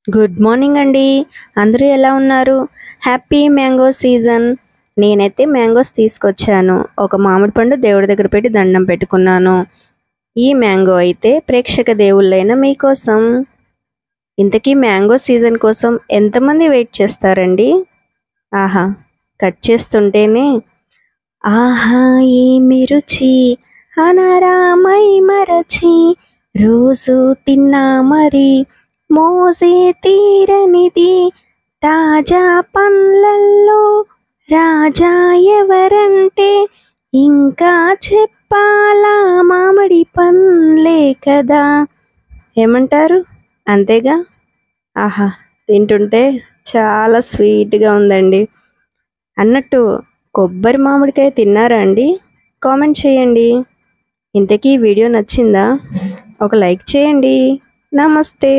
Good morning అండి. అందరూ ఎలా ఉన్నారు? Happy mango season. నేనైతే మ్యాంగోస్ తీసుకొచ్చాను. ఒక మామిడి పండు దేవుడి దగ్గర పెట్టి దండం పెట్టుకున్నాను. ఈ మ్యాంగో అయితే ప్రేక్షక దేవుళ్ళైన మీకోసం. ఇంతకీ మ్యాంగో సీజన్ కోసం ఎంతమంది వెయిట్ చేస్తారండి? ఆహా, కట్ చేస్తుంటేనే ఆహా ఏమి రుచి అనరామై మరచి రోజు తిన్నా మరి మోసే తీరనిది తాజా పండ్లల్లో రాజా ఎవరంటే ఇంకా చెప్పాలా మామిడి పండ్లే కదా. ఏమంటారు? అంతేగా. ఆహా, తింటుంటే చాలా స్వీట్గా ఉందండి. అన్నట్టు కొబ్బరి మామిడికాయ తిన్నారా అండి? కామెంట్ చేయండి. ఇంతకీ వీడియో నచ్చిందా? ఒక లైక్ చేయండి. నమస్తే.